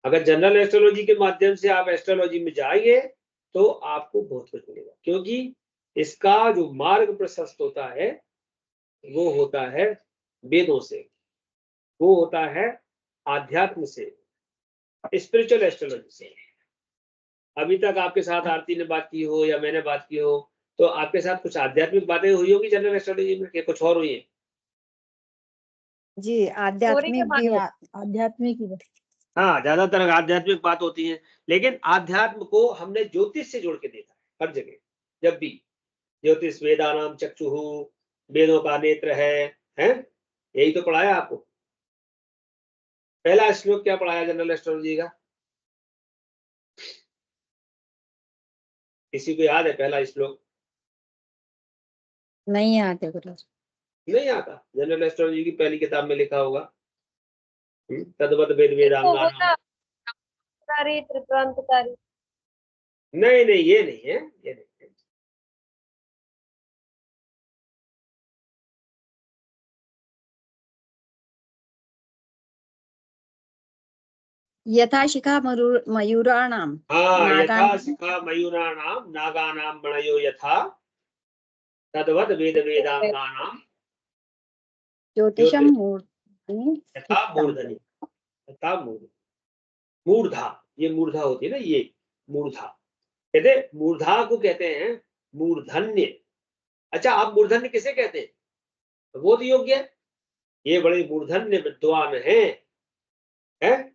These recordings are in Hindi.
अगर जनरल एस्ट्रोलॉजी के माध्यम से आप एस्ट्रोलॉजी में जाएंगे तो आपको बहुत कुछ मिलेगा, क्योंकि इसका जो मार्ग प्रशस्त होता है वो होता है वेदों से, वो होता है आध्यात्म से, स्पिरिचुअल एस्ट्रोलॉजी से। अभी तक आपके साथ आरती ने बात की हो या मैंने बात की हो, तो आपके साथ कुछ आध्यात्मिक बातें हुई होगी जनरल एस्ट्रोलॉजी में, कुछ और हुई है? जी, आध्यात्मिक ही। हाँ, ज्यादातर आध्यात्मिक बात होती है, लेकिन आध्यात्म को हमने ज्योतिष से जोड़ के देखा है हर जगह। जब भी ज्योतिष वेदानाम चक्षुः, वेदों का नेत्र है, यही तो पढ़ाया आपको। पहला श्लोक क्या पढ़ाया जनरल एस्ट्रोलॉजी का? किसी को याद है पहला श्लोक? नहीं आते गुरु। नहीं आता? जनरल एस्ट्रोलॉजी की पहली किताब में लिखा होगा, तद्वत वेद वेदांगानाम। नहीं नहीं, ये नहीं है, ये नहीं है। यथा शिखा मयूराणाम, हाँ, यथा शिखा मयूराणाम नागानाम मणयो यथा तद्वत वेद वेदांगानाम ज्योतिषम यथा मूर्धनि, यथा मूर्धा। ये मूर्धा होती है ना, ये मूर्धा कहते, मूर्धा को कहते हैं मूर्धन्य। अच्छा, आप मूर्धन्य किसे कहते हैं? बोध योग्य, ये बड़े मूर्धन्य विद्वान हैं।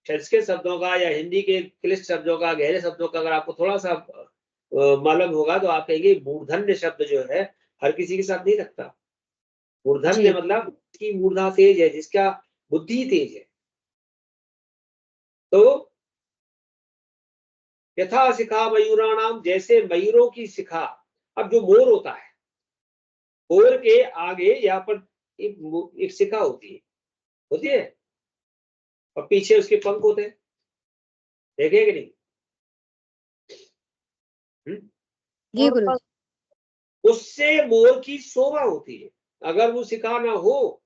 संस्कृत शब्दों का या हिंदी के क्लिष्ट शब्दों का, गहरे शब्दों का अगर आपको थोड़ा सा मालूम होगा तो आप कहेंगे मूर्धन्य शब्द जो है हर किसी के साथ नहीं लगता। मूर्धन्य मतलब जिसकी मूर्धा तेज है, जिसका बुद्धि तेज है। तो यथा शिखा मयूराणाम, जैसे मयूरों की शिखा। अब जो मोर होता है, मोर के आगे यहाँ पर एक शिखा होती है और पीछे उसके पंख होते हैं, देखे कि नहीं? जी गुरु। उससे मोर की शोभा होती है। अगर वो शिखा ना हो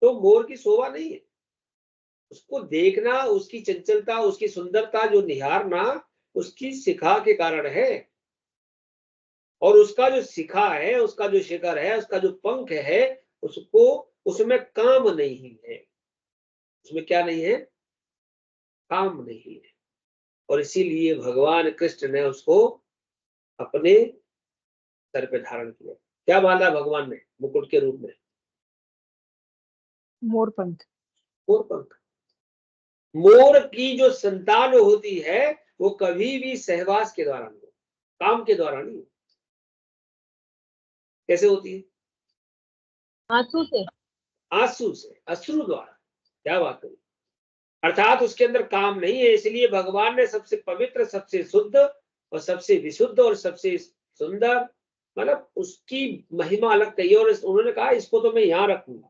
तो मोर की शोभा नहीं है। उसको देखना, उसकी चंचलता, उसकी सुंदरता जो निहारना, उसकी शिखा के कारण है। और उसका जो शिखा है, उसका जो शिखर है, उसका जो पंख है, उसको उसमें काम नहीं है। उसमें क्या नहीं है? काम नहीं है। और इसीलिए भगवान कृष्ण ने उसको अपने सर पे धारण किया। क्या बांधा भगवान ने मुकुट के रूप में? मोरपंख। मोरपंख। मोर की जो संतान होती है वो कभी भी सहवास के द्वारा नहीं, काम के द्वारा नहीं। कैसे होती है? आंसू से। आंसू से, अश्रु द्वारा। क्या बात है! अर्थात उसके अंदर काम नहीं है। इसलिए भगवान ने सबसे पवित्र, सबसे शुद्ध और सबसे विशुद्ध और सबसे सुंदर, मतलब उसकी महिमा अलग कही, और उन्होंने कहा इसको तो मैं यहाँ रखूंगा।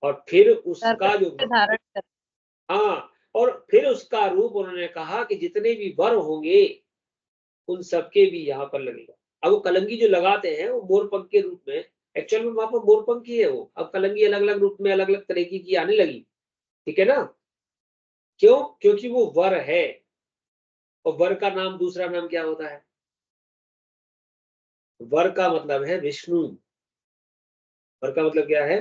और फिर उसका जो धारण कर। हाँ, और फिर उसका रूप उन्होंने कहा कि जितने भी वर होंगे उन सबके भी यहाँ पर लगेगा। अब वो कलंगी जो लगाते हैं वो मोरपंख के रूप में, एक्चुअल में वहां पर मोरपंख ही है वो। अब कलंगी अलग अलग रूप में, अलग अलग तरीके की आने लगी, ठीक है ना? क्यों? क्योंकि वो वर है। और वर का नाम, दूसरा नाम क्या होता है? वर का मतलब है विष्णु। वर का मतलब क्या है?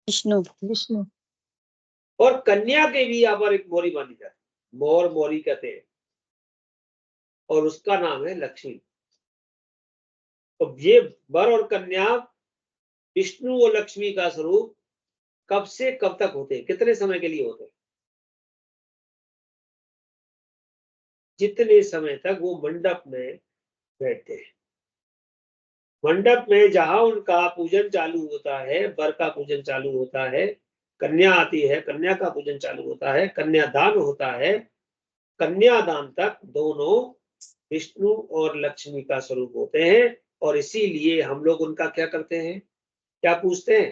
विष्णु। विष्णु। और कन्या के भी यहाँ पर एक मोरी मानी जाती है, मोर मोरी कहते हैं, और उसका नाम है लक्ष्मी। तो ये वर और कन्या, विष्णु और लक्ष्मी का स्वरूप कब से कब तक होते हैं? कितने समय के लिए होते हैं? जितने समय तक वो मंडप में बैठते हैं। मंडप में जहां उनका पूजन चालू होता है, वर का पूजन चालू होता है, कन्या आती है, कन्या का पूजन चालू होता है, कन्यादान होता है, कन्यादान तक दोनों विष्णु और लक्ष्मी का स्वरूप होते हैं। और इसीलिए हम लोग उनका क्या करते हैं? क्या पूछते हैं?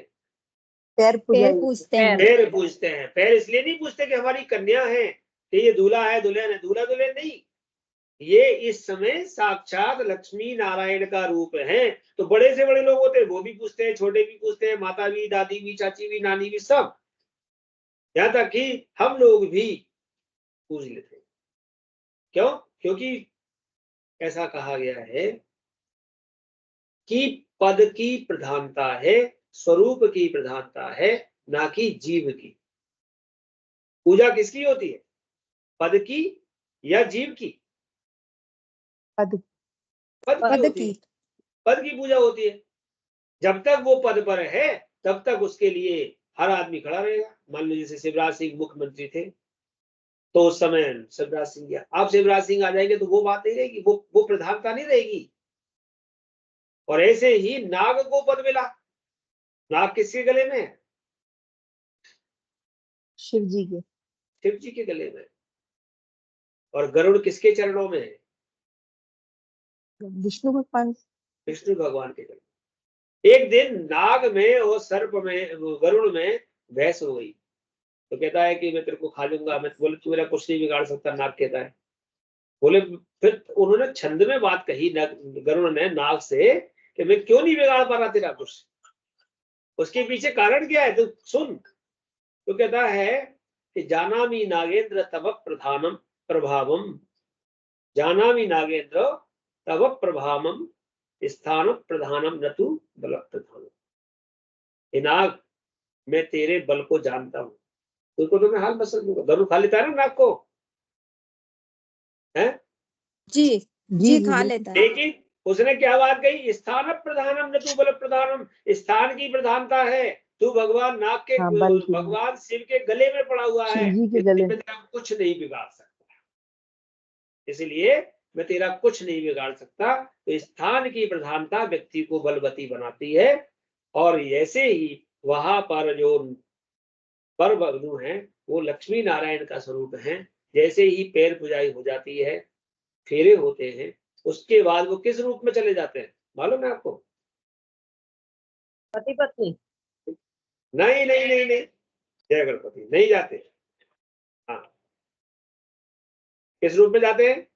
पैर पूजते हैं। पैर पूजते हैं। पैर इसलिए नहीं पूछते कि हमारी कन्या है, कि ये दूल्हा है, दुल्हन है। दूल्हा दुल्हन नहीं, ये इस समय साक्षात लक्ष्मी नारायण का रूप है। तो बड़े से बड़े लोग होते हैं वो भी पूछते हैं, छोटे भी पूछते हैं, माता भी, दादी भी, चाची भी, नानी भी, सब। यहाँ तक कि हम लोग भी पूज लेते हैं। क्यों? क्योंकि ऐसा कहा गया है कि पद की प्रधानता है, स्वरूप की प्रधानता है, ना कि जीव की। पूजा किसकी होती है? पद की या जीव की? पद पद की होती है। पद की पूजा होती है। जब तक वो पद पर है तब तक उसके लिए हर आदमी खड़ा रहेगा। मान लीजिए जैसे शिवराज सिंह मुख्यमंत्री थे, तो उस समय शिवराज सिंह गया, आप शिवराज सिंह आ जाएंगे तो वो बात नहीं रहेगी, वो प्रधानता नहीं रहेगी। और ऐसे ही नाग को पद मिला। नाग किसके गले में है? शिव जी के गले में। और गरुड़ किसके चरणों में है? विष्णु भगवान। विष्णु भगवान के गले। एक दिन नाग में और सर्प में, गरुड़ में बहस हो गई। तो कहता है कि मैं तेरे को खा लूंगा। मैं बोले तू मेरा कुछ नहीं बिगाड़ सकता, नाग कहता है। बोले, फिर उन्होंने छंद में बात कही गरुड़ ने नाग से कि मैं क्यों नहीं बिगाड़ पा रहा तेरा कुछ। उसके पीछे कारण क्या है तो सुन। तो कहता है कि जानामि नागेंद्र तव प्रधानम प्रभावम, जानामि नागेंद्र तव प्रभावम स्थान प्रधानम न तू बल प्रधानम। हे नाग, मैं तेरे बल को जानता हूं, तुझको तो मैं हाल बस दूंगा। गरुड़ खा लेता है ना नाग को, है? जी जी खा लेता है। लेकिन उसने क्या बात कही? स्थान प्रधानम न तू बल प्रधानम। स्थान की प्रधानता है, तू भगवान नाग के, हाँ, भगवान शिव के गले में पड़ा हुआ है, शिव जी के गले इसलिए मैं कुछ नहीं बिगाड़ सकता। इसलिए मैं तेरा कुछ नहीं बिगाड़ सकता। तो स्थान की प्रधानता व्यक्ति को बलवती बनाती है। और ऐसे ही वहां पर जो पर बगनू है वो लक्ष्मी नारायण का स्वरूप है। जैसे ही पैर पुजाई हो जाती है, फेरे होते हैं, उसके बाद वो किस रूप में चले जाते हैं मालूम है आपको? पति पत्नी। नहीं नहीं नहीं नहीं, जय गणपति, नहीं जाते। हाँ, किस रूप में जाते हैं?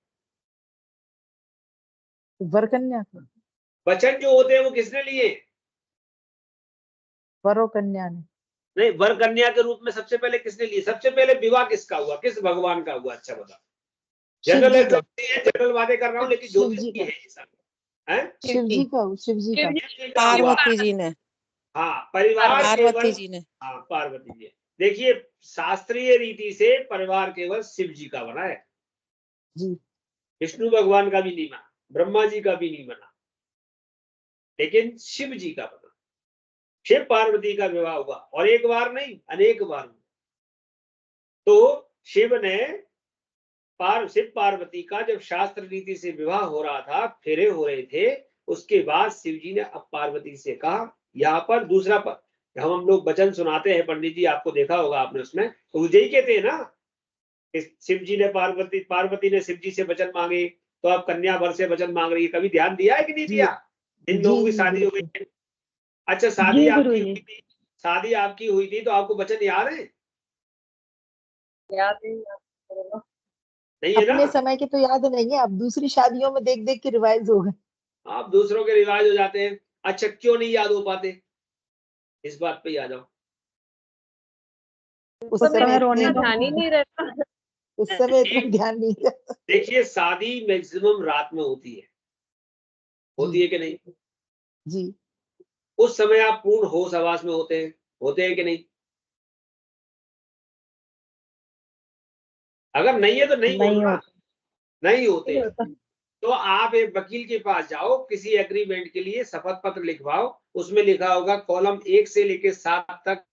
वर कन्या। वचन जो होते हैं वो किसने लिए? वरो कन्या ने। नहीं, वर कन्या के रूप में सबसे पहले किसने लिए? सबसे पहले विवाह किसका हुआ? किस भगवान का हुआ? अच्छा बता। जनरल जनरल बातें कर रहा हूँ, लेकिन ज्योतिष की है ये सब। शिव जी का। पार्वती जी ने। हाँ, परिवार पार्वती जी ने। हाँ, पार्वती जी। देखिए, शास्त्रीय रीति से परिवार केवल शिव जी का बना है जी। विष्णु भगवान का भी नहीं बना, ब्रह्मा जी का भी नहीं बना, लेकिन शिव जी का बना। शिव पार्वती का विवाह हुआ, और एक बार नहीं, अनेक बार हुआ। तो शिव ने शिव पार्वती का जब शास्त्र रीति से विवाह हो रहा था, फेरे हो रहे थे, उसके बाद शिव जी ने अब पार्वती से कहा, यहाँ पर दूसरा हम लोग वचन सुनाते हैं पंडित जी, आपको देखा होगा आपने, उसमें तो मुझे ही कहते हैं ना, शिव जी ने पार्वती ने शिव जी से वचन मांगे, तो आप कन्या भर से वचन मांग रही है। कभी ध्यान दिया है कि नहीं दिया? जिन लोगों की शादी हो गई। अच्छा, शादी आपकी हुई थी तो आपको वचन याद है? याद है। नहीं है ना? अपने समय के तो याद नहीं है, अब दूसरी शादियों में देख देख के रिवाइज हो गए। आप दूसरों के रिवाज हो जाते हैं। अच्छा, क्यों नहीं याद हो पाते? इस बात पे याद आओ। उस समय रोने ध्यान ही नहीं रहता। उस समय इतना ध्यान नहीं रहता। देखिए, शादी मैक्सिमम रात में होती है कि नहीं? जी। उस समय आप पूर्ण होश आवास में होते हैं कि नहीं? अगर नहीं है तो नहीं होगा, नहीं होते। तो आप एक वकील के पास जाओ, किसी एग्रीमेंट के लिए शपथ पत्र लिखवाओ, उसमें लिखा होगा कॉलम 1 से लेकर 7 तक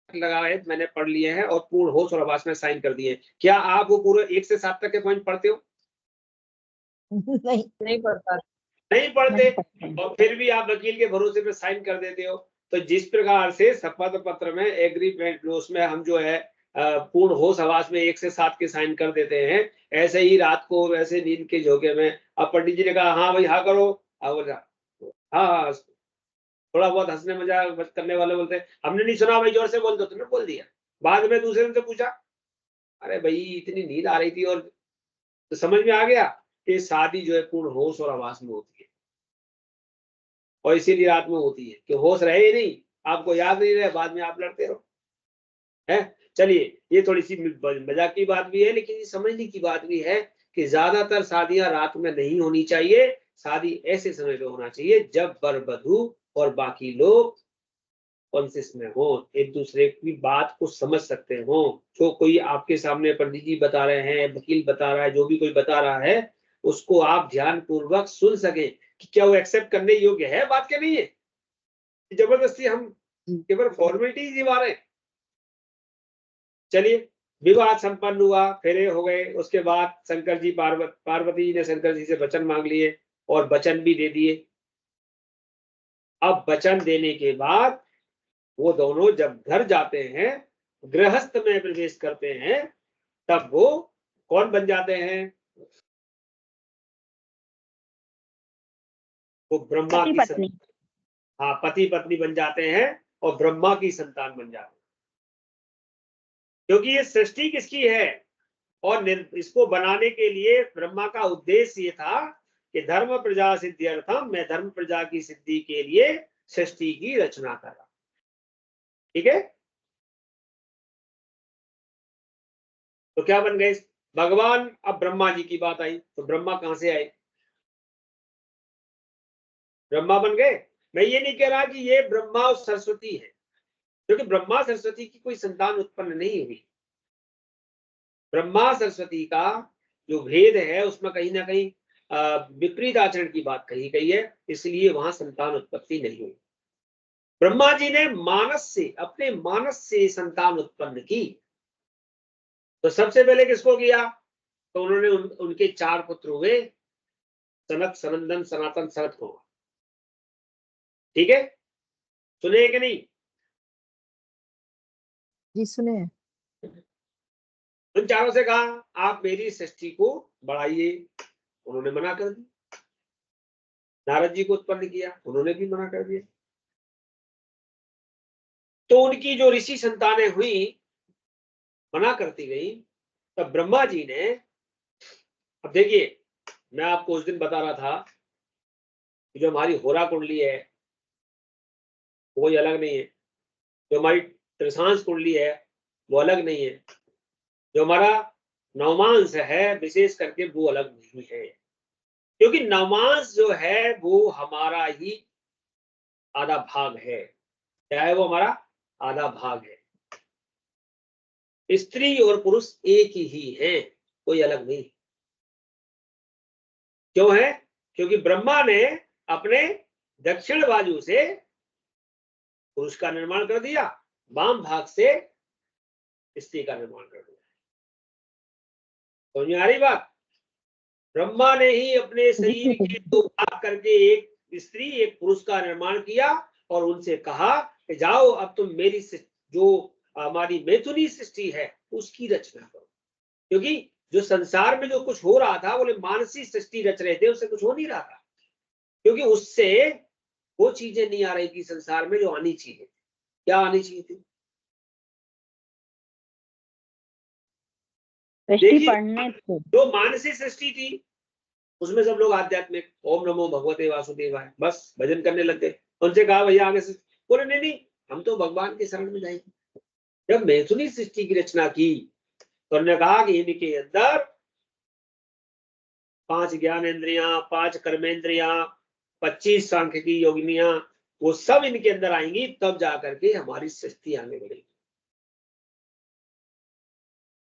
लगा है, मैंने पढ़ लिए हैं और पूर्ण होश और आवास में साइन कर दिए। क्या आप वो पूरे 1 से 7 तक के पॉइंट पढ़ते हो? नहीं पढ़ता। नहीं पढ़ते। और फिर भी आप वकील के भरोसे पे साइन कर देते हो। तो जिस प्रकार से शपथ पत्र में, एग्रीमेंट उसमें हम जो है पूर्ण होश आवास में 1 से 7 के साइन कर देते हैं, ऐसे ही रात को वैसे नींद के झोंके में अब पंडित जी ने कहा हाँ भाई हाँ करो, हाँ हाँ, थोड़ा बहुत हंसने मजाक करने वाले बोलते हैं हमने नहीं सुना भाई, जोर से बोल दो। तुमने बोल दिया। बाद में दूसरे दिन से पूछा, अरे भाई इतनी नींद आ रही थी, और तो समझ में आ गया कि शादी जो है पूर्ण होश और आवास में होती है, और इसीलिए रात में होती है कि होश रहे ही नहीं, आपको याद नहीं रहे, बाद में आप लड़ते रहो। है। चलिए, ये थोड़ी सी मजाक की बात भी है, लेकिन ये समझने की बात भी है कि ज्यादातर शादियां रात में नहीं होनी चाहिए। शादी ऐसे समय पे होना चाहिए जब वर वधू और बाकी लोग कॉन्सियस में हो, एक दूसरे की बात को समझ सकते हो। जो कोई आपके सामने पंडित जी बता रहे हैं, वकील बता रहा है, जो भी कोई बता रहा है, उसको आप ध्यान पूर्वक सुन सके कि क्या वो एक्सेप्ट करने योग्य है बात के नहीं है। जबरदस्ती हम केवल फॉर्मेलिटी निभा रहे हैं। चलिए, विवाह संपन्न हुआ, फेरे हो गए, उसके बाद शंकर जी पार्वती जी ने शंकर जी से वचन मांग लिए और वचन भी दे दिए। अब वचन देने के बाद वो दोनों जब घर जाते हैं, गृहस्थ में प्रवेश करते हैं, तब वो कौन बन जाते हैं? वो ब्रह्मा पति की पत्नी। हाँ, पति पत्नी बन जाते हैं और ब्रह्मा की संतान बन जाते हैं। क्योंकि ये सृष्टि किसकी है? और इसको बनाने के लिए ब्रह्मा का उद्देश्य ये था कि धर्म प्रजा सिद्ध्यर्थम, मैं धर्म प्रजा की सिद्धि के लिए सृष्टि की रचना कर रहा। ठीक है, तो क्या बन गए भगवान? अब ब्रह्मा जी की बात आई, तो ब्रह्मा कहां से आए? ब्रह्मा बन गए। मैं ये नहीं कह रहा कि ये ब्रह्मा और सरस्वती है, क्योंकि ब्रह्मा सरस्वती की कोई संतान उत्पन्न नहीं हुई। ब्रह्मा सरस्वती का जो भेद है उसमें कहीं ना कहीं विपरीत आचरण की बात कही गई है, इसलिए वहां संतान उत्पत्ति नहीं हुई। ब्रह्मा जी ने मानस से, अपने मानस से संतान उत्पन्न की। तो सबसे पहले किसको किया? तो उन्होंने उनके 4 पुत्र हुए, सनक, सनंदन, सनातन, शरत को। ठीक है, सुने कि नहीं? जी सुने। उन चारों से कहा आप मेरी सृष्टि को बढ़ाइए, उन्होंने मना कर दी। नारद जी को उत्पन्न किया, उन्होंने भी मना कर दिया। तो उनकी जो ऋषि संतानें हुई, मना करती गई। तब ब्रह्मा जी ने, अब देखिए, मैं आपको उस दिन बता रहा था कि जो हमारी होरा कुंडली है वो कोई अलग नहीं है, जो हमारी त्रिशांश कुंडली है वो अलग नहीं है, जो हमारा नवमांश है विशेष करके वो अलग नहीं है। क्योंकि नवमांश जो है वो हमारा ही आधा भाग है। क्या है वो? हमारा आधा भाग है। स्त्री और पुरुष एक ही है, कोई अलग नहीं। क्यों है? क्योंकि ब्रह्मा ने अपने दक्षिण बाजू से पुरुष का निर्माण कर दिया, वाम भाग से स्त्री का निर्माण कर दिया। समझ में आ रही बात? ब्रह्मा ने ही अपने शरीर के 2 भाग करके एक स्त्री एक पुरुष का निर्माण किया और उनसे कहा कि जाओ अब तुम मेरी जो हमारी मैथुनी सृष्टि है उसकी रचना करो। क्योंकि जो संसार में जो कुछ हो रहा था, बोले मानसी सृष्टि रच रहे थे, उससे कुछ हो नहीं रहा था। क्योंकि उससे वो चीजें नहीं आ रही थी संसार में जो आनी चाहिए। क्या आनी चाहिए थी? देखिए, जो मानसी सृष्टि थी उसमें सब लोग आध्यात्मिक, ओम नमो भगवते वासुदेवाय, बस भजन करने लग गए। उनसे कहा भैया आगे से, बोले नहीं नहीं, हम तो भगवान के शरण में जाएंगे। जब मैथुनी सृष्टि की रचना की तो उन्होंने कहा कि इनके अंदर 5 ज्ञानेंद्रियां, 5 कर्मेंद्रियां, 25 सांख्य की योगिनियां, वो सब इनके अंदर आएंगी, तब जाकर के हमारी सृष्टि आने लगेगी।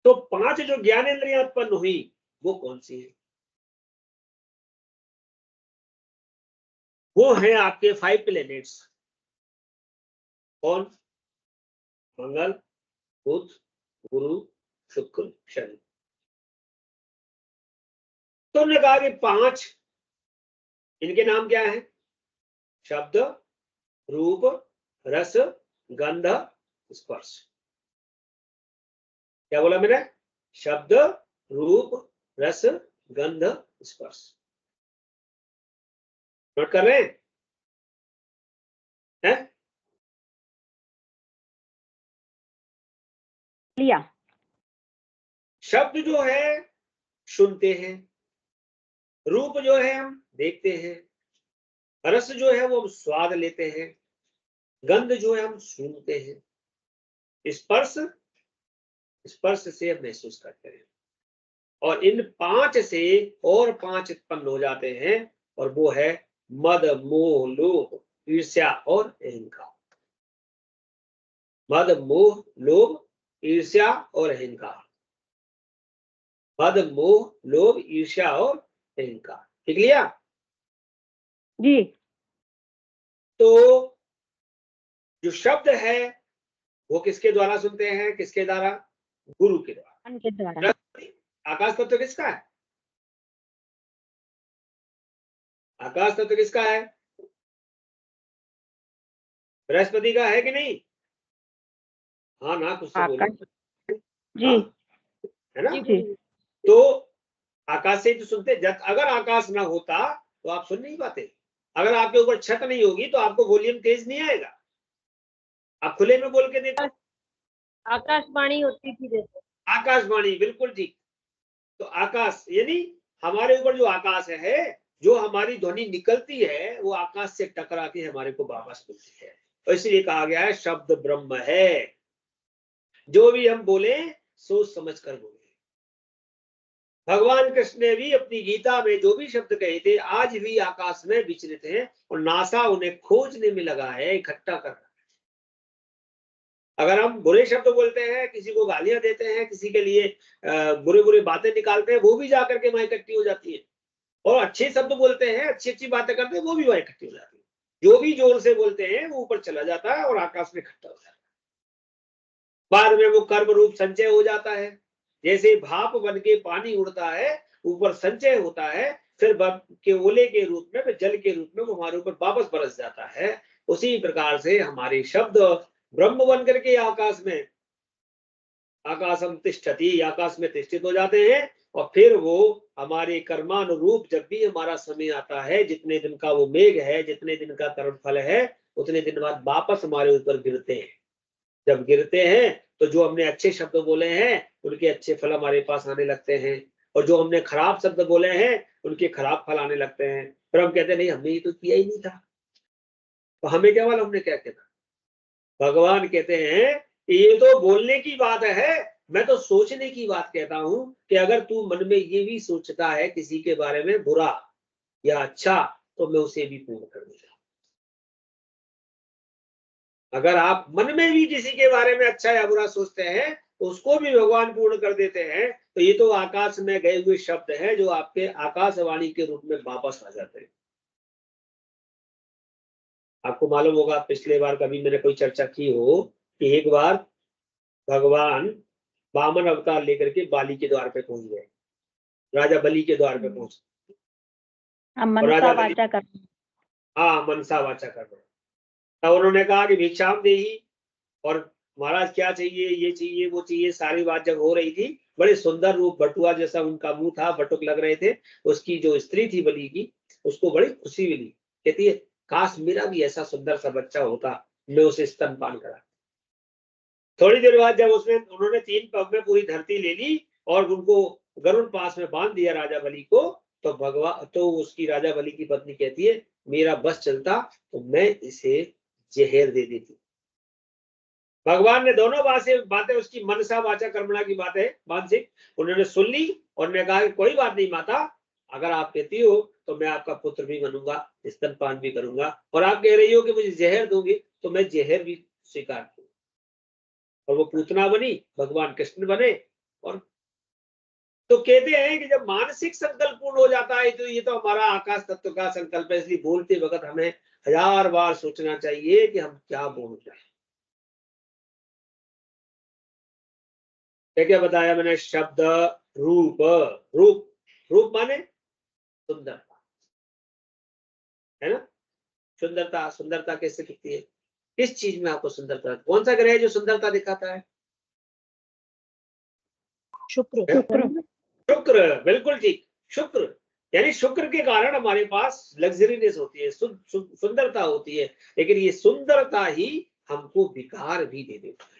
तो 5 जो ज्ञानेंद्रियां उत्पन्न हुई वो कौन सी है? वो है आपके 5 प्लेनेट्स। कौन? मंगल, बुध, गुरु, शुक्र, शनि। तो उन्होंने कहा कि 5, इनके नाम क्या है? शब्द, रूप, रस, गंध, स्पर्श। क्या बोला मैंने? शब्द, रूप, रस, गंध, स्पर्श। नोट कर रहे हैं? लिया। शब्द जो है सुनते हैं, रूप जो है हम देखते हैं, रस जो है वो हम स्वाद लेते हैं, गंध जो है हम सूंघते हैं, स्पर्श स्पर्श से हम महसूस करते हैं। और इन 5 से और 5 उत्पन्न हो जाते हैं, और वो है मद, मोह, लोभ, ईर्ष्या और अहंकार। मद, मोह, लोभ, ईर्ष्या और अहंकार। मद, मोह, लोभ, ईर्ष्या और अहंकार। ठीक लिया? जी। तो जो शब्द है वो किसके द्वारा सुनते हैं? किसके द्वारा? गुरु के द्वारा। के द्वारा। आकाश तत्व किसका है? आकाश तत्व किसका है? बृहस्पति का है कि नहीं? हाँ ना, कुछ तो बोलो। जी। हाँ, है ना? जी। तो आकाश से तो सुनते। जब अगर आकाश ना होता तो आप सुन नहीं पाते। अगर आपके ऊपर छत नहीं होगी तो आपको वॉल्यूम तेज नहीं आएगा। आप खुले में बोल के देखो। आकाशवाणी होती थी जैसे। आकाशवाणी, बिल्कुल ठीक। तो आकाश यानी हमारे ऊपर जो आकाश है, जो हमारी ध्वनि निकलती है वो आकाश से टकरा के हमारे को वापस मिलती है। तो इसलिए कहा गया है शब्द ब्रह्म है। जो भी हम बोले सोच समझ कर बोले। भगवान कृष्ण ने भी अपनी गीता में जो भी शब्द कहे थे आज भी आकाश में विचरित हैं, और नासा उन्हें खोजने में लगा है, इकट्ठा कर रहा है। अगर हम बुरे शब्द बोलते हैं, किसी को गालियां देते हैं, किसी के लिए बुरे बुरे बातें निकालते हैं, वो भी जाकर के वहां इकट्ठी हो जाती है। और अच्छे शब्द बोलते हैं, अच्छी अच्छी बातें करते हैं, वो भी वहां इकट्ठी हो जाती है। जो भी जोर से बोलते हैं वो ऊपर चला जाता है और आकाश में इकट्ठा हो जाता है। बाद में वो कर्म रूप संचय हो जाता है। जैसे भाप बन के पानी उड़ता है, ऊपर संचय होता है, फिर के ओले के रूप में, जल के रूप में वो हमारे ऊपर वापस बरस जाता है। उसी प्रकार से हमारे शब्द ब्रह्म बन करके आकाश में, आकाशम तिष्ठति, आकाश में तिष्ठित हो जाते हैं। और फिर वो हमारे कर्मानुरूप जब भी हमारा समय आता है, जितने दिन का वो मेघ है, जितने दिन का कर्म फल है, उतने दिन बाद वापस हमारे ऊपर गिरते हैं। जब गिरते हैं तो जो हमने अच्छे शब्द बोले हैं उनके अच्छे फल हमारे पास आने लगते हैं, और जो हमने खराब शब्द बोले हैं उनके खराब फल आने लगते हैं। फिर हम कहते हैं नहीं, हमने ये तो किया ही नहीं था। तो हमें क्या मालूम हमने क्या किया? भगवान कहते हैं ये तो बोलने की बात है, मैं तो सोचने की बात कहता हूं कि अगर तू मन में ये भी सोचता है किसी के बारे में बुरा या अच्छा, तो मैं उसे भी पूर्ण कर दूंगा। अगर आप मन में भी किसी के बारे में अच्छा या बुरा सोचते हैं तो उसको भी भगवान पूर्ण कर देते हैं। तो ये तो आकाश में गए हुए शब्द हैं जो आपके आकाशवाणी के रूप में वापस आ जाते हैं। आपको मालूम होगा, पिछले बार कभी मैंने कोई चर्चा की हो कि एक बार भगवान वामन अवतार लेकर के बाली के द्वार पे पहुंच गए, राजा बलि के द्वार पे पहुंच। मनसा वाचा कर। हाँ, मनसा वाचा कर रहे। तब उन्होंने कहा कि भिक्षाम देही, और महाराज क्या चाहिए, ये चाहिए, वो चाहिए। सारी बात जब हो रही थी, बड़े सुंदर रूप बटुआ जैसा उनका मुंह था, बटुक लग रहे थे। उसकी जो स्त्री थी बलि की, उसको बड़ी खुशी मिली। कहती है काश मेरा भी ऐसा सुंदर सा बच्चा होता, मैं उसे स्तनपान करा। थोड़ी देर बाद जब उन्होंने 3 पग में पूरी धरती ले ली और उनको गरुड़ पास में बांध दिया राजा बलि को, तो उसकी राजा बलि की पत्नी कहती है मेरा बस चलता तो मैं इसे जहर दे देती। भगवान ने दोनों बातें उसकी मनसा वाचा कर्मणा की बातें मानसिक उन्होंने सुन ली, और उन्होंने कहा कि कोई बात नहीं माता, अगर आप कहती हो तो मैं आपका पुत्र भी बनूंगा, स्तनपान भी करूंगा, और आप कह रही हो कि मुझे जहर दूंगी तो मैं जहर भी स्वीकार करूंगा। और वो पूतना बनी, भगवान कृष्ण बने। और तो कहते हैं कि जब मानसिक संकल्प पूर्ण हो जाता है तो ये तो हमारा आकाश तत्व का संकल्प है। इसलिए बोलते वक्त हमें 1000 बार सोचना चाहिए कि हम क्या बोल रहे हैं। क्या बताया मैंने? शब्द, रूप, रूप, रूप माने सुंदरता, है ना? सुंदरता, सुंदरता कैसे दिखती है? किस चीज में आपको सुंदरता? कौन सा ग्रह है जो सुंदरता दिखाता है? शुक्र। शुक्र, बिल्कुल ठीक। शुक्र यानी शुक्र के कारण हमारे पास लग्जरीनेस होती है, सुंदरता होती है। लेकिन ये सुंदरता ही हमको विकार भी दे देता है।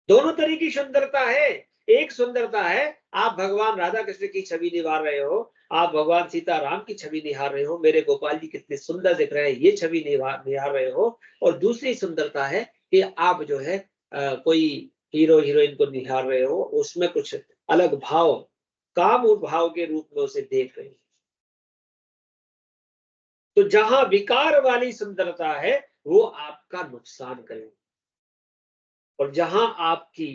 दोनों तरह की सुंदरता है। एक सुंदरता है आप भगवान राधा कृष्ण की छवि निहार रहे हो, आप भगवान सीताराम की छवि निहार रहे हो, मेरे गोपाल जी कितने सुंदर दिख रहे हैं, ये छवि निहार रहे हो। और दूसरी सुंदरता है कि आप जो है कोई हीरो हीरोइन को निहार रहे हो, उसमें कुछ अलग भाव, काम भाव के रूप में उसे देख रहे हो। तो जहां विकार वाली सुंदरता है वो आपका नुकसान करेगी, और जहां आपकी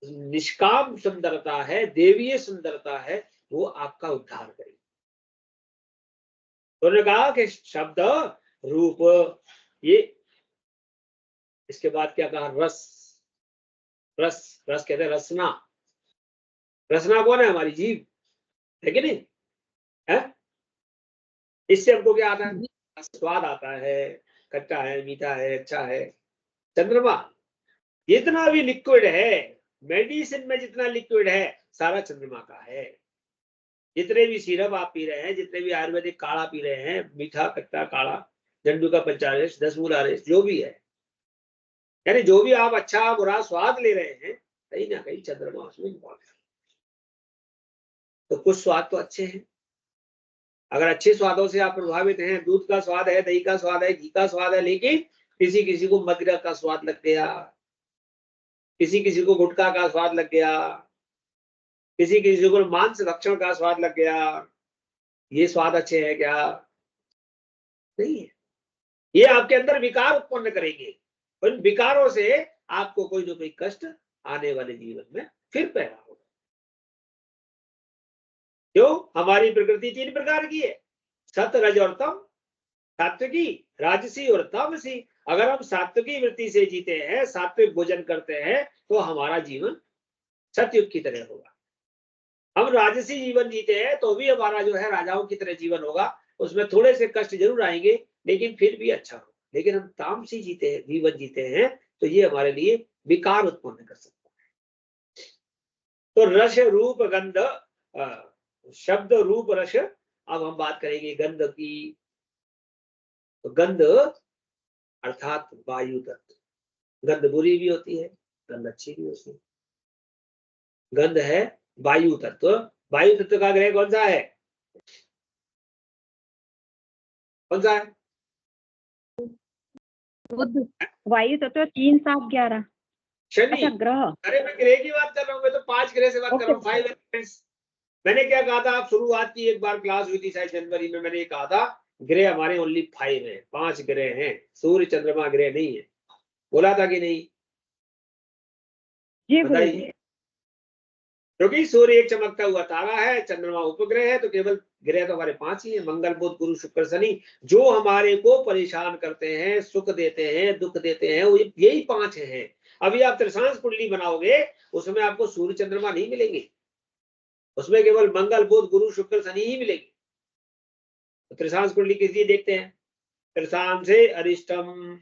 निष्काम सुंदरता है, देवीय सुंदरता है, वो आपका उद्धार करेगी। तो उन्होंने कहा कि शब्द रूप, ये इसके बाद क्या कहा, रस, रस, रस कहते हैं रसना। रसना कौन है? हमारी जीभ है कि नहीं है? इससे हमको क्या आता है? स्वाद आता है, खट्टा है, मीठा है, अच्छा है। चंद्रमा जितना भी लिक्विड है, मेडिसिन में जितना लिक्विड है, सारा चंद्रमा का है। जितने भी सिरप आप पी रहे हैं, जितने भी आयुर्वेदिक काढ़ा पी रहे हैं, मीठा, खट्टा, काढ़ा, झंडू का पंचारेश, 10 मूल आरेश, जो भी है, यानी जो भी आप अच्छा बुरा स्वाद ले रहे हैं, कहीं ना कहीं चंद्रमा उसमें इंपॉर्टेंट है। तो कुछ स्वाद तो अच्छे हैं। अगर अच्छे स्वादों से आप प्रभावित हैं, दूध का स्वाद है, दही का स्वाद है, घी का स्वाद है, लेकिन किसी किसी को मदिरा का स्वाद लग गया, किसी किसी को गुटखा का स्वाद लग गया, किसी किसी को मांस भक्षण का स्वाद लग गया, ये स्वाद अच्छे हैं क्या? नहीं है। ये आपके अंदर विकार उत्पन्न करेंगे, उन विकारों से आपको कोई ना कोई कष्ट आने वाले जीवन में फिर पैदा होगा। क्यों? हमारी प्रकृति 3 प्रकार की है, सत, रज और तम। सात्विकी, राजसी और तामसी। अगर हम सात्विकी वृत्ति से जीते हैं, सात्विक भोजन करते हैं, तो हमारा जीवन सतयुग की तरह होगा। हम राजसी जीवन जीते हैं तो भी हमारा जो है राजाओं की तरह जीवन होगा, उसमें थोड़े से कष्ट जरूर आएंगे, लेकिन फिर भी अच्छा होगा। लेकिन हम तामसी जीवन जीते हैं, तो ये हमारे लिए विकार उत्पन्न कर सकता है। तो रस, रूप, गंध, शब्द, रूप, रस। अब हम बात करेंगे गंध की। तो गंध अर्थात वायु तत्व। गंध बुरी भी होती है, गंध अच्छी भी होती है। गंध है वायु तत्व। वायु तत्व का ग्रह कौन सा है? कौन सा है? बुध। वायु तत्व 3, 7, 11। शनि। अच्छा, ग्रह। अरे मैं ग्रह की बात कर रहा हूँ, मैं तो 5 ग्रह से बात कर रहा हूँ, 5 एलिमेंट्स। मैंने क्या कहा था? आप शुरुआत की एक बार क्लास हुई थी शायद जनवरी में, मैंने ये कहा था ग्रह हमारे ओनली 5 है, 5 ग्रह हैं, सूर्य चंद्रमा ग्रह नहीं है। बोला था कि नहीं? जी बताइए। क्योंकि सूर्य एक चमकता हुआ तारा है, चंद्रमा उपग्रह है, तो केवल ग्रह तो हमारे 5 ही है, मंगल, बुध, गुरु, शुक्र, शनि। जो हमारे को परेशान करते हैं, सुख देते हैं, दुख देते हैं, वो यही 5 हैं। अभी आप त्रिशांश कुंडली बनाओगे, उसमें आपको सूर्य चंद्रमा नहीं मिलेंगे, उसमें केवल मंगल, बुध, गुरु, शुक्र, शनि ही मिलेगी। तो त्रिशांश कुंडली किस लिए देखते हैं? त्रिशांश से अरिष्टम,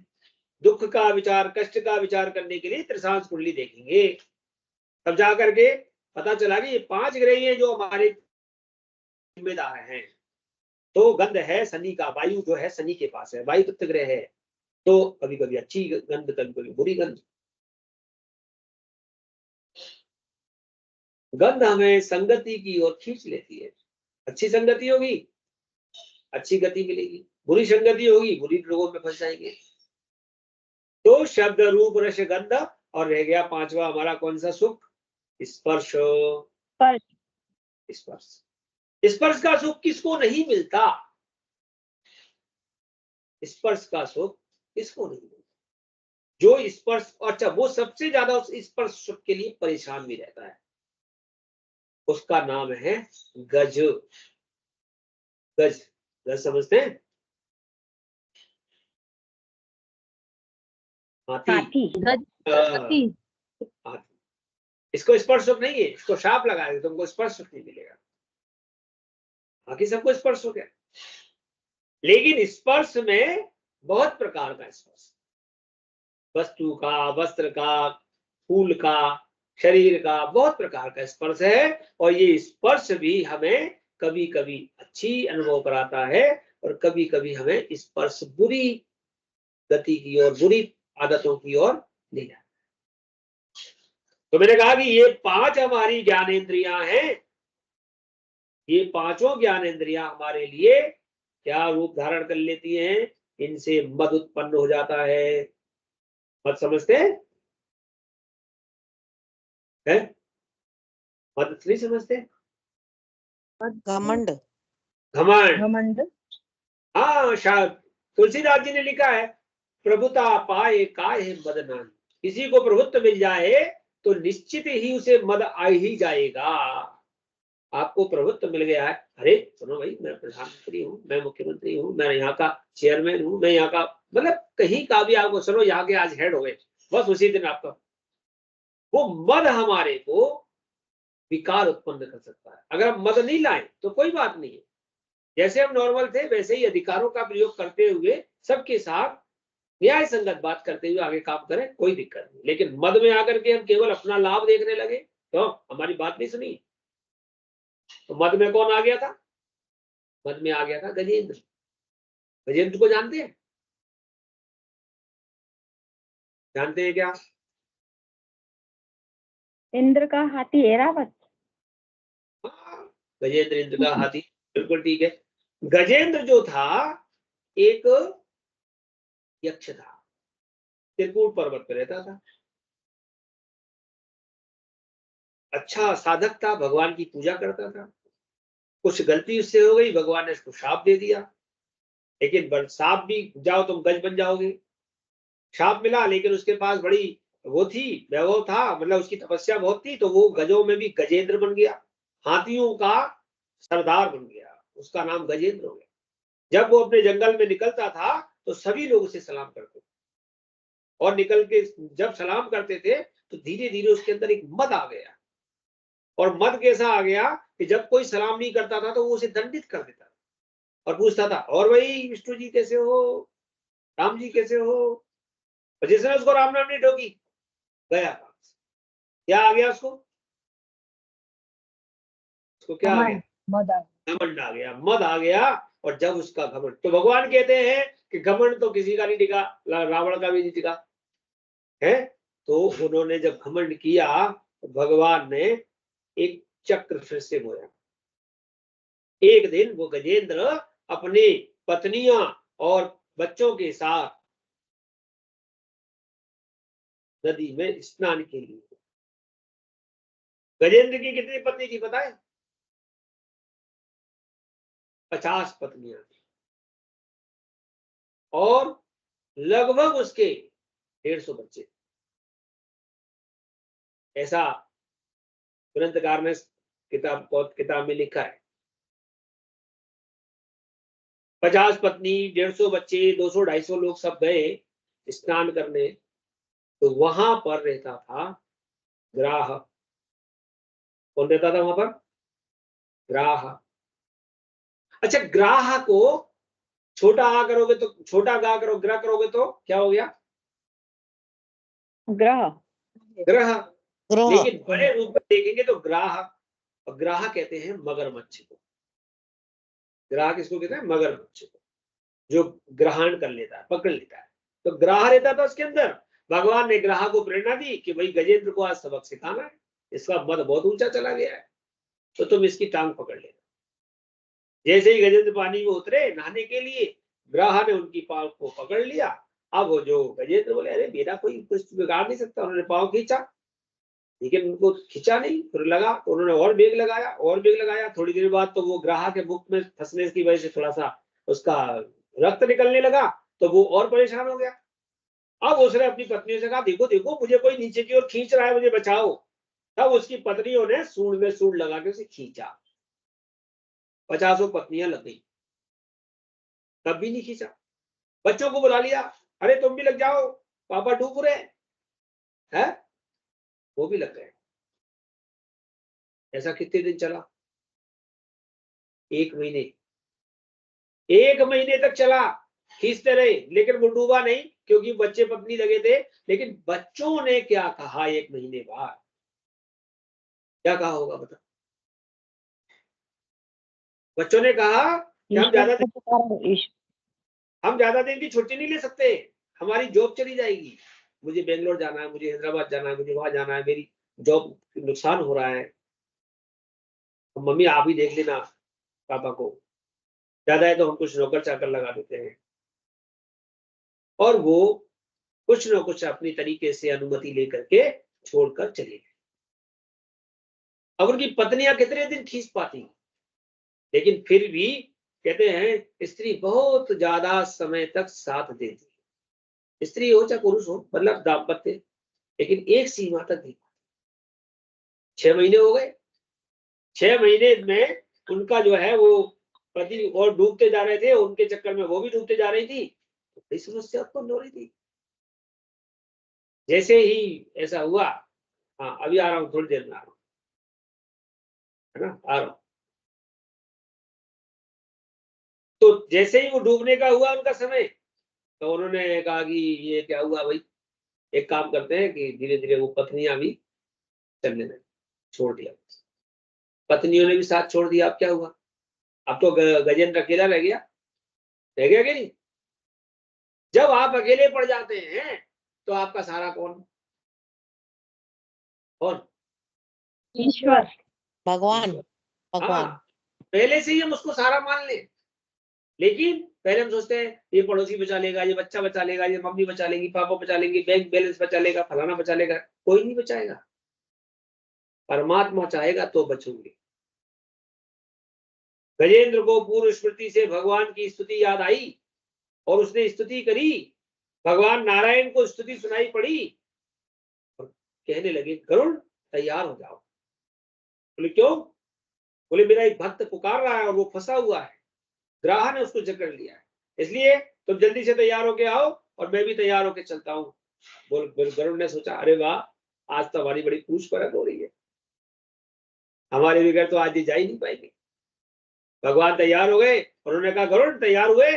दुख का विचार, कष्ट का विचार करने के लिए त्रिशांश कुंडली देखेंगे। तब जाकर के पता चला कि ये 5 ग्रह हैं जो हमारे जिम्मेदार हैं। तो गंध है शनि का, वायु जो है शनि के पास है, वायु तत्व ग्रह है। तो कभी कभी अच्छी गंध, कभी कभी बुरी गंध। गंध हमें संगति की ओर खींच लेती है। अच्छी संगति होगी, अच्छी गति मिलेगी, बुरी संगति होगी, बुरी लोगों में फंस जाएंगे। तो शब्द, रूप, रस, गंध, और रह गया 5वां हमारा कौन सा सुख? स्पर्श। स्पर्श। स्पर्श का सुख किसको नहीं मिलता? स्पर्श का सुख किसको नहीं मिलता? जो स्पर्श, अच्छा, वो सबसे ज्यादा उस स्पर्श सुख के लिए परेशान भी रहता है, उसका नाम है गज। गज, गज समझते हैं? हाथी। हाथी। इसको स्पर्श सुख नहीं है, इसको शाप लगाएगा तुमको स्पर्श सुख नहीं मिलेगा। बाकी सबको स्पर्श सुख है, लेकिन स्पर्श में बहुत प्रकार का स्पर्श, वस्तु का, वस्त्र का, फूल का, शरीर का, बहुत प्रकार का स्पर्श है। और ये स्पर्श भी हमें कभी कभी अच्छी अनुभव कराता है, और कभी कभी हमें स्पर्श बुरी गति की और बुरी आदतों की ओर ले जाता है। तो मैंने कहा कि ये 5 हमारी ज्ञानेंद्रियां हैं। ये 5 ज्ञानेंद्रियां हमारे लिए क्या रूप धारण कर लेती हैं? इनसे मद उत्पन्न हो जाता है। मद समझते हैं? है? मद नहीं समझते? घमंड। घमंड। घमंड। हाँ, शायद तुलसीदास जी ने लिखा है, प्रभुता पाए काहे मद नान। किसी को प्रभुत्व मिल जाए तो निश्चित ही उसे मद आ ही जाएगा। आपको प्रभुत्व मिल गया है, अरे सुनो भाई, मैं प्रधानमंत्री हूँ, मैं मुख्यमंत्री हूँ, मैं यहाँ का चेयरमैन हूँ, मैं यहाँ का, मतलब कहीं का भी आपको, चलो यहाँ के आज हेड हो गए, बस उसी दिन आपका वो मद हमारे को विकार उत्पन्न कर सकता है। अगर हम मद नहीं लाए तो कोई बात नहीं है, जैसे हम नॉर्मल थे वैसे ही अधिकारों का प्रयोग करते हुए सबके साथ न्याय संगत बात करते हुए आगे काम करें, कोई दिक्कत नहीं। लेकिन मद में आकर के हम केवल अपना लाभ देखने लगे तो हमारी बात नहीं सुनी। तो मद में कौन आ गया था? मद में आ गया था गजेंद्र। गजेंद्र को जानते हैं? जानते हैं क्या? इंद्र का हाथी ऐरावत। हाँ, गजेंद्र इंद्र का हाथी, बिल्कुल ठीक है। गजेंद्र जो था एक यक्ष था, त्रिकूट पर्वत पर रहता था, अच्छा साधक था, भगवान की पूजा करता था। कुछ गलती उससे हो गई, भगवान ने उसको शाप दे दिया, लेकिन शाप भी जाओ तुम गज बन जाओगे। शाप मिला, लेकिन उसके पास बड़ी वो थी, वैभव था, मतलब उसकी तपस्या बहुत थी, तो वो गजों में भी गजेंद्र बन गया, हाथियों का सरदार बन गया, उसका नाम गजेंद्र हो गया। जब वो अपने जंगल में निकलता था तो सभी लोग उसे सलाम करते थे, और निकल के जब सलाम करते थे तो धीरे धीरे उसके अंदर एक मद आ गया। और मद कैसा आ गया कि जब कोई सलाम नहीं करता था तो वो उसे दंडित कर देता था और पूछता था, और भाई विष्णु जी कैसे हो, राम जी कैसे हो। और जिसने उसको राम नाम नहीं ठोकी गया, क्या आ गया उसको? उसको क्या आ गया? मद आ घमंड आ गया, मद आ गया। और जब उसका घमंड, तो भगवान कहते हैं कि घमंड तो किसी का नहीं टिका, रावण का भी नहीं टिका है। तो उन्होंने जब घमंड किया तो भगवान ने एक चक्र फिर से बोया। एक दिन वो गजेंद्र अपनी पत्नियां और बच्चों के साथ नदी में स्नान के लिए। गजेंद्र की कितनी पत्नी थी पता है? 50 पत्नियां थी, और लगभग उसके 150 बच्चे। ऐसा ग्रंथकार ने किताब में लिखा है। 50 पत्नी, 150 बच्चे, 200-250 लोग सब गए स्नान करने। तो वहां पर रहता था ग्राह। कौन रहता था वहां पर? ग्राह। अच्छा, ग्राह को छोटा आ करोगे तो, छोटा गा करो, ग्रह करोगे तो क्या हो गया? ग्रह। ग्रह। ग्रह। लेकिन बड़े रूप में देखेंगे तो ग्राह। और ग्राह कहते हैं मगरमच्छ को। ग्राह किसको कहते हैं? मगरमच्छ को, जो ग्रहण कर लेता है, पकड़ लेता है। तो ग्राह रहता था उसके अंदर। भगवान ने ग्राह को प्रेरणा दी कि भाई गजेंद्र को आज सबक सिखाना है, इसका मद बहुत ऊंचा चला गया है, तो तुम इसकी टांग पकड़ लेना। जैसे ही गजेंद्र पानी में उतरे नहाने के लिए, ग्राह ने उनकी पांव को पकड़ लिया। अब वो जो गजेंद्र बोले, अरे मेरा कोई कुछ बिगाड़ नहीं सकता। उन्होंने पांव खींचा, लेकिन उनको खींचा नहीं, फिर लगा तो उन्होंने और बेग लगाया, और बेग लगाया। थोड़ी देर बाद तो वो ग्राह के मुख में फंसने की वजह से थोड़ा सा उसका रक्त निकलने लगा, तो वो और परेशान हो गया। अब उसने अपनी पत्नी से कहा, देखो देखो मुझे कोई नीचे की ओर खींच रहा है, मुझे बचाओ। तब उसकी पत्नियों ने सूंड में सूंड लगा के उसे खींचा। 50 पत्नियां लग गई, तब भी नहीं खींचा। बच्चों को बुला लिया, अरे तुम भी लग जाओ, पापा डूब रहे हैं। वो भी लग गए। ऐसा कितने दिन चला? 1 महीने। 1 महीने तक चला, खींचते रहे, लेकिन वो डूबा नहीं, क्योंकि बच्चे पत्नी लगे थे। लेकिन बच्चों ने क्या कहा 1 महीने बाद? क्या कहा होगा बता? बच्चों ने कहा कि हम ज्यादा दिन की छुट्टी नहीं ले सकते, हमारी जॉब चली जाएगी। मुझे बेंगलोर जाना है, मुझे हैदराबाद जाना है, मुझे वहां जाना है, मेरी जॉब नुकसान हो रहा है। तो मम्मी आप ही देख लेना पापा को, ज्यादा है तो हम कुछ नौकर चाकर लगा देते हैं। और वो कुछ न कुछ अपनी तरीके से अनुमति लेकर के छोड़कर चले गए। अब उनकी पत्नियां कितने दिन खींच पाती, लेकिन फिर भी कहते हैं स्त्री बहुत ज्यादा समय तक साथ देती है। स्त्री हो चाहे पुरुष हो, मतलब दाम्पत्य, लेकिन एक सीमा तक नहीं। 6 महीने हो गए, 6 महीने में उनका जो है वो पति और डूबते जा रहे थे, उनके चक्कर में वो भी डूबते जा रही थी, तो बड़ी समस्या उत्पन्न हो रही थी। जैसे ही ऐसा हुआ, हाँ अभी आ रहा हूँ, थोड़ी देर में आ रहा हूँ, है ना, आ रहा हूँ। तो जैसे ही वो डूबने का हुआ उनका समय, तो उन्होंने कहा कि ये क्या हुआ भाई, एक काम करते हैं कि धीरे धीरे वो पत्नियां भी चलने लगी, छोड़ दिया, पत्नियों ने भी साथ छोड़ दिया। अब क्या हुआ, अब तो गजेंद्र अकेला रह गया कि नहीं। जब आप अकेले पड़ जाते हैं तो आपका सहारा कौन, ईश्वर, भगवान। भगवान। हाँ, पहले से ही हम उसको सहारा मान ले, लेकिन पहले हम सोचते हैं ये पड़ोसी बचा लेगा, ये बच्चा बचा लेगा, ये मम्मी बचा लेगी, पापा बचा लेंगे, बैंक बैलेंस बचा लेगा, फलाना बचा लेगा। कोई नहीं बचाएगा, परमात्मा चाहेगा तो बचोगे। गजेंद्र को पूर्व स्मृति से भगवान की स्तुति याद आई और उसने स्तुति करी, भगवान नारायण को स्तुति सुनाई पड़ी और कहने लगे गरुड़ तैयार हो जाओ। बोले क्यों, बोले मेरा एक भक्त पुकार रहा है और वो फंसा हुआ है, ग्राह ने उसको जकड़ लिया है, इसलिए तुम जल्दी से तैयार होके आओ और मैं भी तैयार होके चलता हूँ। बोल गरुड़ ने सोचा अरे वाह, आज तो हमारी बड़ी पूछ परख हो रही है, हमारे बगैर तो आज ये जा ही नहीं पाएंगे। भगवान तैयार हो गए और उन्होंने कहा गरुड़ तैयार हुए,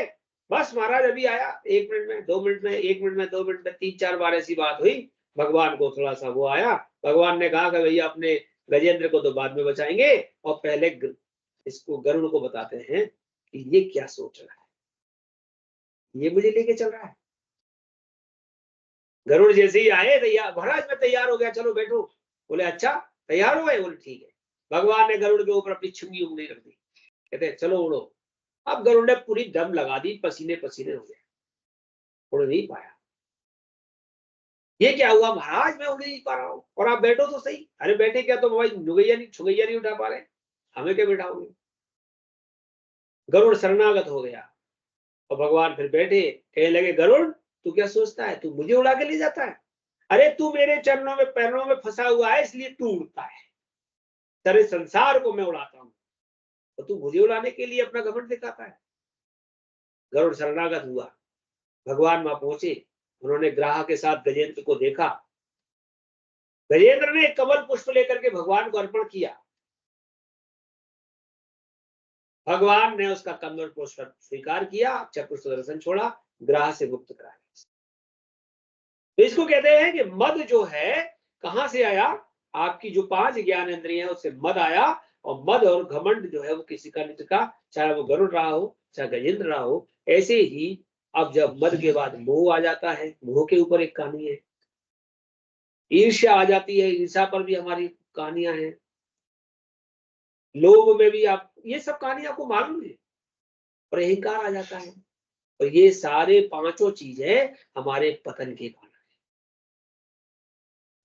बस महाराज अभी आया, 1 मिनट में, 2 मिनट में, 1 मिनट में, 2 मिनट में, 3-4 बार ऐसी बात हुई। भगवान को थोड़ा सा वो आया, भगवान ने कहा कि भैया अपने गजेंद्र को तो बाद में बचाएंगे और पहले इसको गरुड़ को बताते हैं कि ये क्या सोच रहा है, ये मुझे लेके चल रहा है। गरुड़ जैसे ही आए, तैयार, महाराज मैं तैयार हो गया, चलो बैठो। बोले अच्छा तैयार हो गए, बोले ठीक है। भगवान ने गरुड़ के ऊपर अपनी छुंगी उंगली रख दी, कहते चलो उड़ो। अब गरुड़ ने पूरी दम लगा दी, पसीने पसीने हो गए, उड़ नहीं पाया। ये क्या हुआ महाराज, मैं उड़ नहीं पा रहा हूँ और आप बैठो तो सही। अरे बैठे क्या, तो भाई छुगैया नहीं उठा पा रहे, हमें क्या बैठाओगे। गरुड़ शरणागत हो गया और भगवान फिर बैठे, कहने लगे गरुड़ तू क्या सोचता है, तू मुझे उड़ा के ले जाता है, अरे तू मेरे चरणों में पैरों में फंसा हुआ है इसलिए तू उड़ता है, सारे संसार को मैं उड़ाता हूं, तो तू मुझे उड़ाने के लिए अपना घमंड दिखाता है। गरुड़ शरणागत हुआ, भगवान वहां पहुंचे, उन्होंने ग्राह के साथ गजेंद्र को देखा, गजेंद्र ने कमल पुष्प लेकर के भगवान को अर्पण किया, भगवान ने उसका कमल पुष्प स्वीकार किया, चक्र सुदर्शन छोड़ा, ग्राह से मुक्त कराया। तो इसको कहते हैं कि मद जो है कहां से आया, आपकी जो 5 ज्ञान इंद्रिय है उससे मद आया, और मद और घमंड जो है वो किसी का नहीं टिका, चाहे वो गरुड़ रहा हो चाहे गजेंद्र रहा हो। ऐसे ही अब जब मद के बाद मोह आ जाता है, मोह के ऊपर एक कहानी है, ईर्ष्या आ जाती है, ईर्ष्या पर भी हमारी कहानियां हैं, लोभ में भी आप, ये सब कहानी आपको मालूम है, और अहंकार आ जाता है, और ये सारे 5 चीजें हमारे पतन के कारण।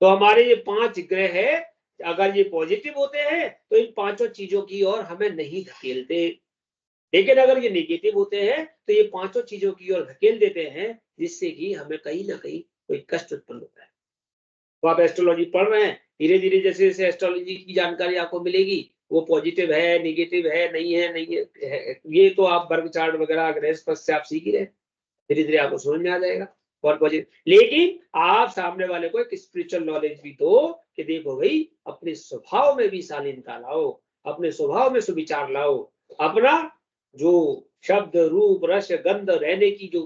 तो हमारे ये 5 ग्रह है, अगर ये पॉजिटिव होते हैं तो इन 5 चीजों की ओर हमें नहीं धकेलते, लेकिन अगर ये नेगेटिव होते हैं तो ये 5 चीजों की ओर धकेल देते हैं, जिससे कि हमें कहीं ना कहीं कोई कष्ट उत्पन्न होता है। तो आप एस्ट्रोलॉजी पढ़ रहे हैं, धीरे धीरे जैसे जैसे एस्ट्रोलॉजी की जानकारी आपको मिलेगी, वो पॉजिटिव है नेगेटिव है नहीं है, ये तो आप वर्ग चार्ट वगैरह ग्रह से आप सीख ही रहे, धीरे धीरे आपको समझ में आ जाएगा और पॉजिटिव। लेकिन आप सामने वाले को एक स्पिरिचुअल नॉलेज भी दो कि देखो भाई अपने स्वभाव में भी शालीनता लाओ, अपने स्वभाव में सुविचार लाओ, अपना जो शब्द रूप रस गंध रहने की जो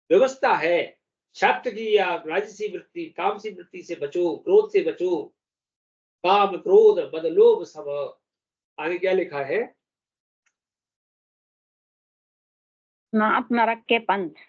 व्यवस्था है, शक्त की या राजसी वृत्ति तामसी वृत्ति से बचो, क्रोध से बचो, काम क्रोध मद लोभ सब। आगे क्या लिखा है, नाथ नरक के पंथ।